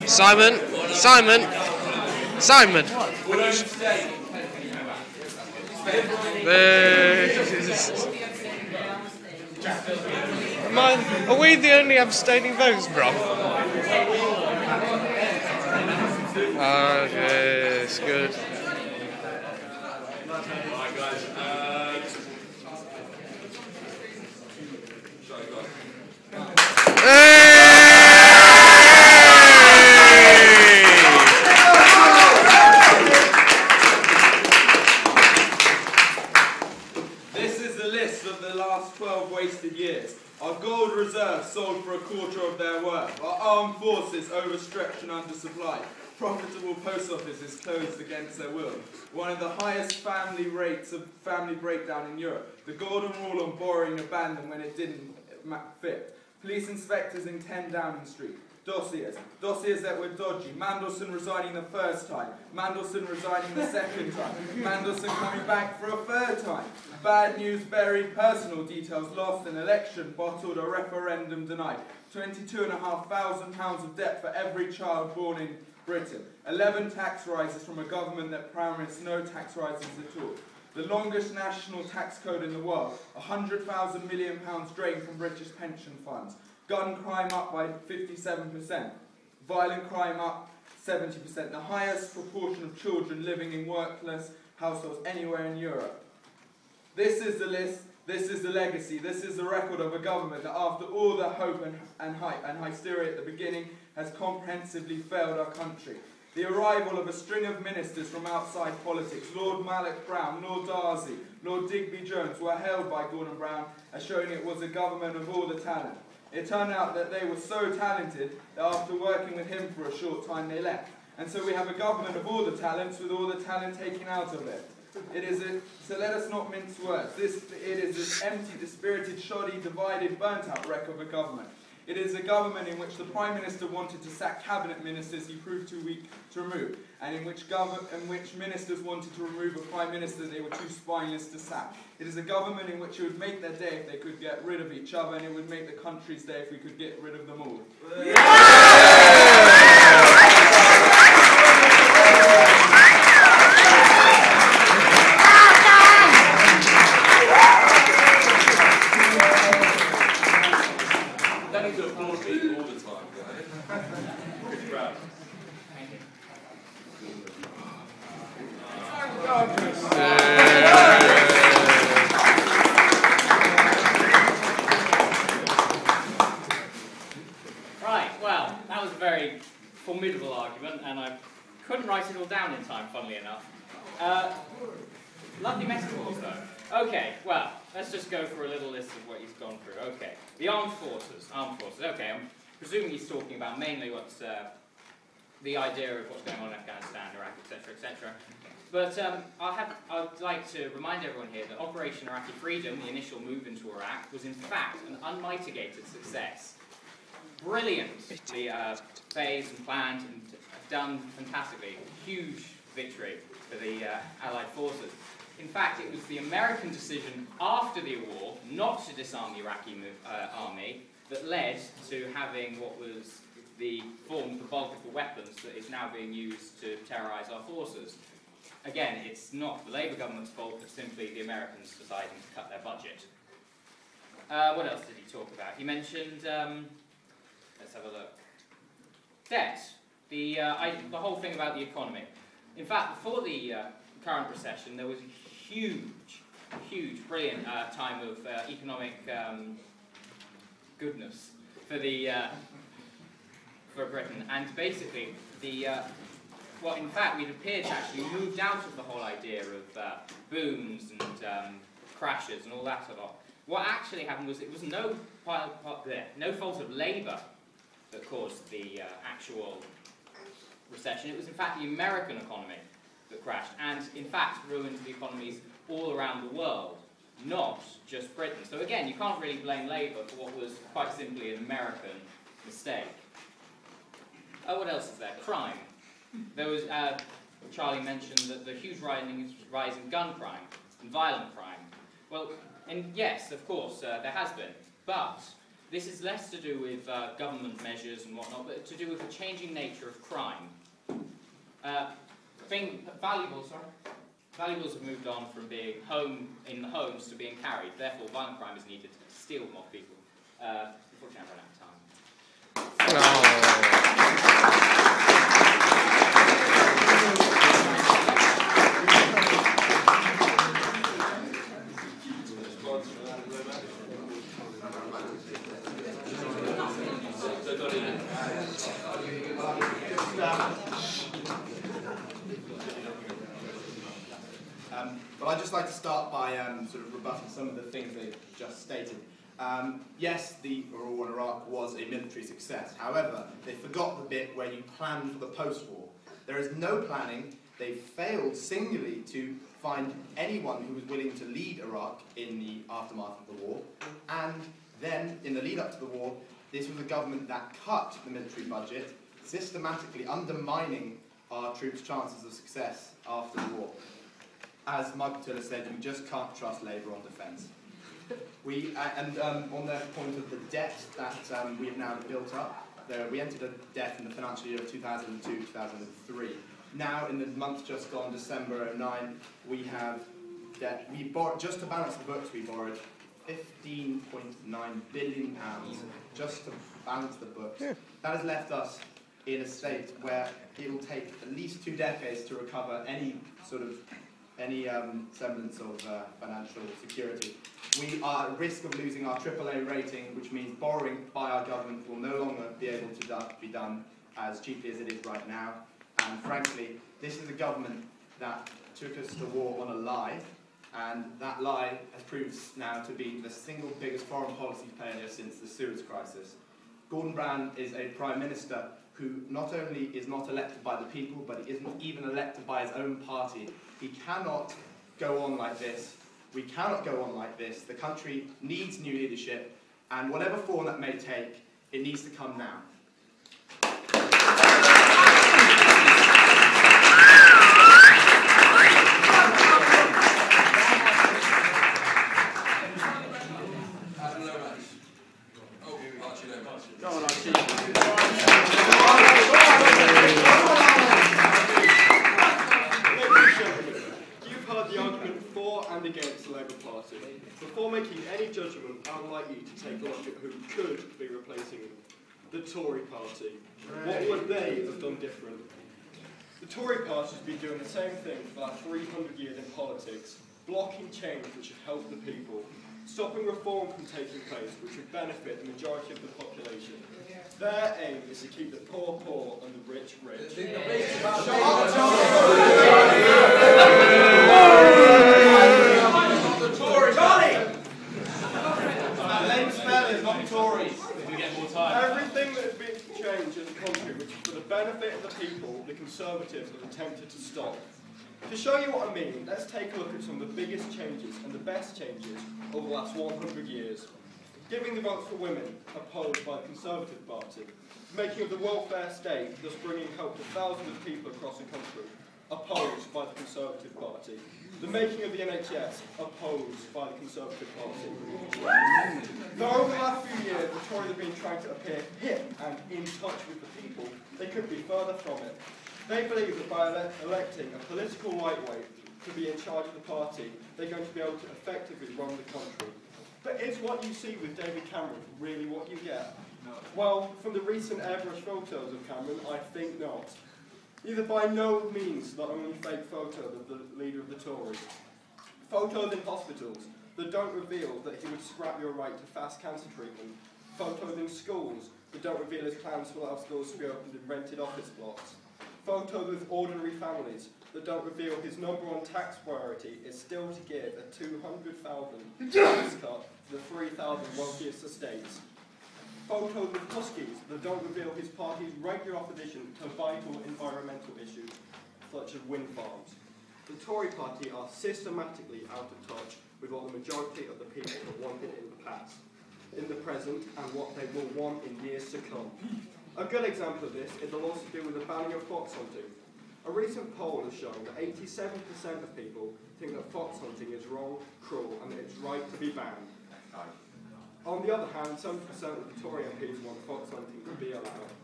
Simon, Simon, Simon. Are we the only abstaining votes, bro? Okay, it's good. Alright guys, This is the list of the last 12 wasted years. Our gold reserves sold for a quarter of their worth. Our armed forces overstretched and undersupplied. Profitable post offices closed against their will. One of the highest family rates of family breakdown in Europe. The golden rule on borrowing abandoned when it didn't fit. Police inspectors in 10 Downing Street. Dossiers that were dodgy. Mandelson resigning the first time. Mandelson resigning the second time. Mandelson coming back for a third time. Bad news buried, personal details lost, an election bottled, a referendum denied. £22,500 of debt for every child born in Britain. 11 tax rises from a government that promised no tax rises at all. The longest national tax code in the world. £100,000 million drained from British pension funds. Gun crime up by 57%. Violent crime up 70%. The highest proportion of children living in workless households anywhere in Europe. This is the list. This is the legacy. This is the record of a government that, after all the hope and hysteria at the beginning, has comprehensively failed our country. The arrival of a string of ministers from outside politics, Lord Malloch Brown, Lord Darcy, Lord Digby Jones, were hailed by Gordon Brown as showing it was a government of all the talent. It turned out that they were so talented that after working with him for a short time they left. And so we have a government of all the talents with all the talent taken out of it. So let us not mince words. It is this empty, dispirited, shoddy, divided, burnt-out wreck of a government. It is a government in which the Prime Minister wanted to sack cabinet ministers he proved too weak to remove, and in which ministers wanted to remove a Prime Minister they were too spineless to sack. It is a government in which it would make their day if they could get rid of each other, and it would make the country's day if we could get rid of them all. Right, well, that was a very formidable argument, and I couldn't write it all down in time, funnily enough. Lovely metaphors, though. Okay, well, let's just go through a little list of what he's gone through. Okay, the armed forces. Okay, I'm presuming he's talking about mainly what's the idea of what's going on in Afghanistan, Iraq, etc., etc. But I'd like to remind everyone here that Operation Iraqi Freedom, the initial move into Iraq, was in fact an unmitigated success. Brilliantly phased and planned and done fantastically. Huge victory for the Allied forces. In fact, it was the American decision after the war not to disarm the Iraqi army that led to having what was the bulk of the weapons that is now being used to terrorize our forces. Again, it's not the Labour government's fault, but simply the Americans deciding to cut their budget. What else did he talk about? He mentioned, let's have a look, debt. The whole thing about the economy. In fact, before the current recession, there was a huge, brilliant time of economic goodness for Britain, and basically in fact we'd appeared to actually moved out of the whole idea of booms and crashes and all that sort of. What actually happened was it was no fault of Labour that caused the actual recession. It was in fact the American economy that crashed, and in fact ruined the economies all around the world, not just Britain. So again, you can't really blame Labour for what was quite simply an American mistake. What else is there? Crime. There was, Charlie mentioned that the huge rise in gun crime and violent crime. Well, and yes, of course, there has been, but this is less to do with government measures and whatnot, but to do with the changing nature of crime. Valuables have moved on from being in the homes to being carried. Therefore, violent crime is needed to steal more people. Unfortunately, I've run out of time. But I'd just like to start by sort of rebutting some of the things they've just stated. Yes, the war in Iraq was a military success. However, they forgot the bit where you plan for the post-war. There is no planning. They failed singularly to find anyone who was willing to lead Iraq in the aftermath of the war. And then, in the lead-up to the war, this was a government that cut the military budget, systematically undermining our troops' chances of success after the war. As Michael Tiller said, you just can't trust Labour on defence. On the point of the debt that we have now built up, we entered a debt in the financial year of 2002-2003. Now, in the month just gone, December 2009, we have debt. We borrowed, just to balance the books, we borrowed £15.9 billion just to balance the books. Yeah. That has left us in a state where it will take at least 2 decades to recover any semblance of financial security. We are at risk of losing our AAA rating, which means borrowing by our government will no longer be able to be done as cheaply as it is right now. And frankly, this is a government that took us to war on a lie, and that lie has proved now to be the single biggest foreign policy failure since the Suez crisis. Gordon Brown is a Prime Minister who not only is not elected by the people, but he isn't even elected by his own party. He cannot go on like this. We cannot go on like this. The country needs new leadership, and whatever form that may take, it needs to come now. Before making any judgment, I would like you to take a look at who could be replacing the Tory party. What would they have done different? The Tory party has been doing the same thing for about 300 years in politics, blocking change which would help the people, stopping reform from taking place which would benefit the majority of the population. Their aim is to keep the poor poor and the rich rich. Everything that has been changed in the country, which is for the benefit of the people, the Conservatives have attempted to stop. To show you what I mean, let's take a look at some of the biggest changes and the best changes over the last 100 years. Giving the vote for women, opposed by the Conservative Party. Making of the welfare state, thus bringing help to thousands of people across the country, opposed by the Conservative Party. The making of the NHS, opposed by the Conservative Party. Though over the last few years the Tories have been trying to appear hip and in touch with the people, they could be further from it. They believe that by electing a political lightweight to be in charge of the party, they're going to be able to effectively run the country. But is what you see with David Cameron really what you get? No. Well, from the recent airbrush photos of Cameron, I think not. Either by no means the only fake photo of the leader of the Tories. Photos in hospitals that don't reveal that he would scrap your right to fast cancer treatment. Photos in schools that don't reveal his plans to allow schools to be opened in rented office blocks. Photos with ordinary families that don't reveal his number one tax priority is still to give a $200,000 tax cut to the 3,000 wealthiest estates. Photos with huskies that don't reveal his party's regular opposition to vital environmental issues, such as wind farms. The Tory party are systematically out of touch with what the majority of the people have wanted in the past, in the present, and what they will want in years to come. A good example of this is the laws to do with the banning of fox hunting. A recent poll has shown that 87% of people think that fox hunting is wrong, cruel, and that it's right to be banned. On the other hand, 70% of the Tory MPs want fox hunting to be allowed.